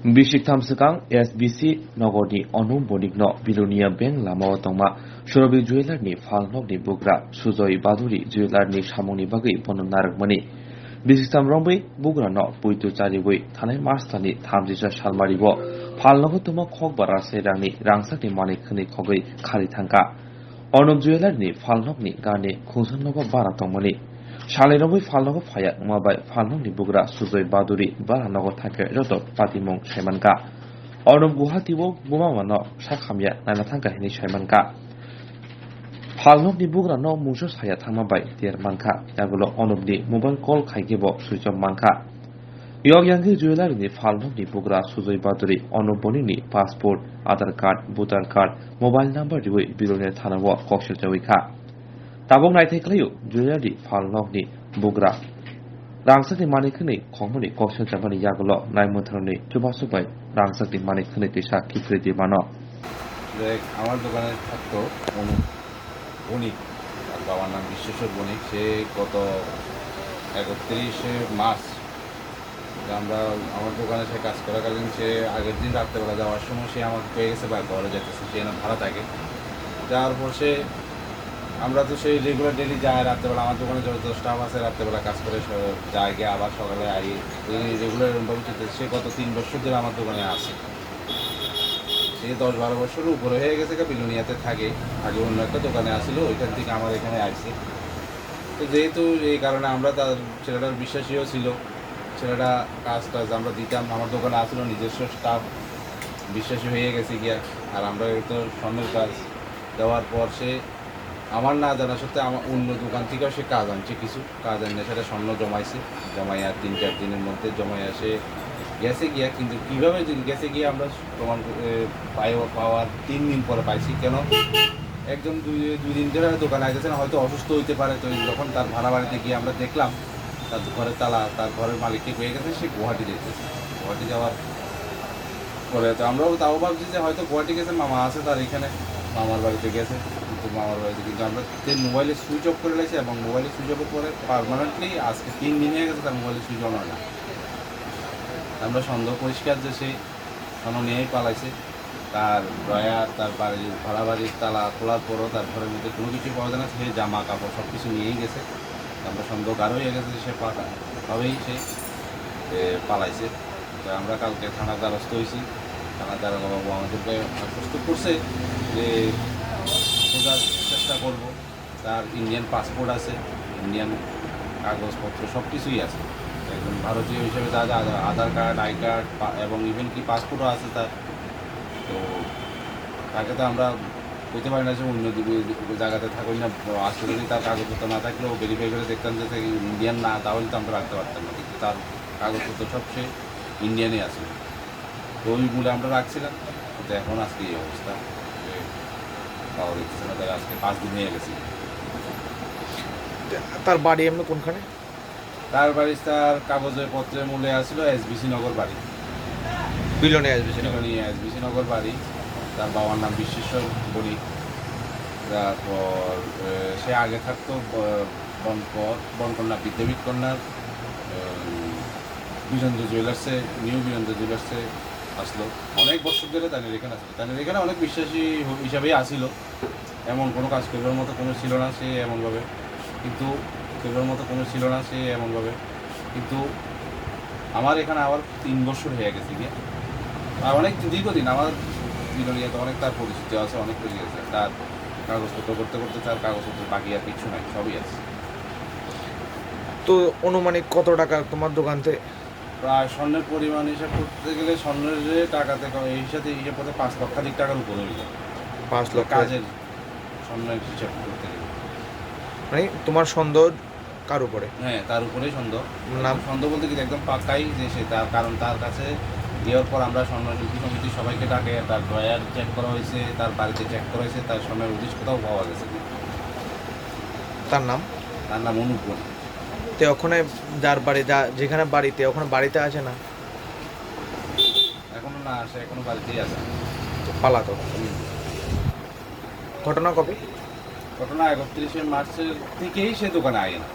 Bishik Thamsakang SBC Nogodi Onum Bonikno Bilonia Bank Lama Tongma Shorobi Jeweler ni Falnok ni Bugra Suzoi Baduri Jeweler ni Shamoni Bagi Ponon Narakmani Bishik Tham Rombi Bugra no Puitu Chariwi Thane Marstani Thamjisa Shalmaribo Falnok Tuma Khok Bara Serangni Rangsak ni Manik Khani Khogoi Khari Thangka Onum Jeweler ni Falnok ni Gane Khungsan Noba Bara Tongmani Shalirobui Falnok Faya Mabai Falnok ni Bugra Suzoi Baduri Bara Nogo Thake Roto Patimong Shaimanka Onum Guhatiwo Bumamano Shakhamya Nanatanka Hini Shaimanka Falnok ni Bugra no Mujo Saya Thamabai Tier Manka Yagulo Onum ni Mobile Call Kaigibo Sujo Manka Yogyangki Jeweler ni Falnok ni Bugra Suzoi Baduri Onum Boni ni Passport Aadhaar Card Voter Card Mobile Number Diwi Bilonia Thanawo Kokshil Jawika Tabong Naithai Klayu Jeweler ni Falnok ni Bugra Rangsak ni Manikni Khongmoni Kokshil Jabani Yagulo Naimunthroni Chubasubai Rangsak ni Manikni Tisha Kikriti Mano আমার দোকানে থাকতো বণিক আর বাবার নাম বিশ্বেশ্বর বণিক। সে গত 31 March আমরা আমার দোকানে সে কাজ করাকালীন সে আগের দিন রাত্রেবেলা যাওয়ার সময় সে আমাকে পেয়ে গেছে বা ঘরে যেতেছে, সে না ভাড়া থাকে। যাওয়ার পর সে আমরা তো সেই রেগুলার ডেলি যায় রাত্রেবেলা, আমার দোকানে যত স্টাফ আছে রাত্রেবেলা কাজ করে যায় গিয়ে আবার সকালে আই রেগুলার এরকমভাবে চলতেছে। সে গত 3 বছর ধরে আমার দোকানে আসে। সে 10-12 বছরের উপরে হয়ে গেছে, বিলোনিয়াতে থাকে। আগে অন্য একটা দোকানে আসছিল, ওইখান থেকে আমার এখানে আসছে। তো যেহেতু এই কারণে আমরা তার ছেলেটার বিশ্বাসীও ছিল, ছেলেটা কাজ আমরা দিতাম, আমার দোকানে আসলো নিজস্ব স্টাফ, বিশ্বাসী হয়ে গেছে গিয়া। আর আমরা তো স্বর্ণের কাজ দেওয়ার পর সে আমার না জানা সত্ত্বে আমার অন্য দোকান থেকেও সে কাজ আনছে, কিছু কাজ আনছে, সেটা স্বর্ণ জমাইছে। জমাই আর 3-4 দিনের মধ্যে জমাই আসে গেছে গিয়া। কিন্তু কীভাবে গেছে গিয়ে আমরা প্রমাণ পাওয়ার 3 দিন পরে পাইছি। কেন একজন দুই দিন ধরে দোকানে আসতেছে না, হয়তো অসুস্থ হইতে পারে। তো যখন তার ভাড়া বাড়িতে গিয়ে আমরা দেখলাম তার ঘরের তালা, তার ঘরের মালিককে পেয়ে গেছে, সে গুয়াহাটি যেতেছে। গুয়াহাটি যাওয়ার পরে তো আমরাও তাও ভাবছি যে হয়তো গুয়াহাটি গেছে, মামা আছে তার এখানে, মামার বাড়িতে গেছে। কিন্তু মামার বাড়িতে কিন্তু আমরা মোবাইলে সুইচ অফ করে লাগছি, এবং মোবাইলে সুইচ অফের পরে পারমানেন্টলি আজকে 3 দিন হয়ে গেছে তার মোবাইলে সুইচ অন হয় না। আমরা সন্দেহ পরিষ্কার যে সে স্বর্ণ নিয়েই পালাইছে। তার ড্রয়ার, তার বাড়ির ভাড়া বাড়ির তালা খোলার পরও তার ঘরের মধ্যে কোনো কিছু পাওয়া যায় না। সে জামা কাপড় সব কিছু নিয়েই গেছে। আমরা সন্দেহ গাঢ় হয়ে গেছে যে সে ভাবেই সে পালাইছে। তো আমরা কালকে থানার দ্বারস্থ হয়েছি। থানার দারোগাবাবু আমাদেরকে আশ্বস্ত করছে যে খোঁজার চেষ্টা করব। তার ইন্ডিয়ান পাসপোর্ট আছে, ইন্ডিয়ান কাগজপত্র সব কিছুই আছে। একজন ভারতীয় হিসেবে তার আধার কার্ড, আই কার্ড এবং ইভেন কি পাসপোর্টও আছে তার। তো তাকে তো আমরা বলতে পারি না যে অন্য জায়গাতে থাকুন না। আসলে যদি তার কাগজপত্র না থাকলেও ভেরিফাই করে দেখতাম যে ইন্ডিয়ান না, তাহলে তো আমরা রাখতে পারতাম না। কিন্তু তার কাগজপত্র সব সে ইন্ডিয়ানে আছে। তো ওইগুলো আমরা রাখছিলাম। কিন্তু এখন আজকে এই অবস্থা, পাওয়া যাচ্ছে না। তার আজকে 5 দিন হয়ে গেছে। তার বাড়ি এমনি কোনখানে? তার বাড়ি তার কাগজের পত্রের মূল্যে আসছিল এসবিসি নগর বাড়ি, বিলোনিয়া এসবিসি এসবিসি নগর বাড়ি। তার বাবার নাম বিশ্বেশ্বর বণিক। তারপর সে আগে থাকতো বনকন্যা বিদ্যাপীঠ কন্যার বীরেন্দ্র জুয়েলার্সে, নিউ বীরেন্দ্র জুয়েলার্সে আসলো। অনেক বছর ধরে তাদের এখানে আসলো। তাদের এখানে অনেক বিশ্বাসী হিসাবেই আসিল, এমন কোনো কাজ করবার মতো কোনো ছিল না সে এমনভাবে। কিন্তু করবার মতো কোনো ছিল না সে এমনভাবে। কিন্তু আমার এখানে আবার 3 বছর হয়ে গেছে গিয়ে। আর অনেক দীর্ঘদিন আমার বিলোনিয়াতে অনেক তার পরিচিতি আছে, অনেক কিছু আছে। তার কাগজপত্র করতে করতে তার কাগজপত্র বাকি আর কিছু নাই, সবই আছে। তো অনুমানিক কত টাকা তোমার দোকান থেকে? প্রায় স্বর্ণের পরিমাণ হিসাব করতে গেলে স্বর্ণের যে টাকা থেকে এই সাথে হিসাব করতে 5 লক্ষাধিক টাকার উপরে হয়ে যায়। 5 লক্ষ কাজের স্বর্ণের হিসাব করতে গেলে মানে তোমার সন্দেহ কার উপরে? হ্যাঁ, তার উপরেই সন্দেহ। নাম সন্দেহ বলতে কি একদম পাক্কাই যে সে তার, কারণ তার কাছে দেওয়ার পর আমরা স্বর্ণশিল্পী সমিতি সবাইকে ডাকে, তার ড্রয়ার চেক করা হয়েছে, তার বাড়িতে চেক করা হয়েছে, তার স্বর্ণের উদ্দেশ্য কোথাও পাওয়া গেছে। তার নাম? তার নাম অনুপন। তে ওখানে যার বাড়ি, যেখানে বাড়িতে, ওখানে বাড়িতে আছে না এখনো না আসে, এখনো বাড়িতেই আছে, পালাতো। ঘটনা কবে? ঘটনা 31 মার্চের থেকেই সে দোকানে আয় না।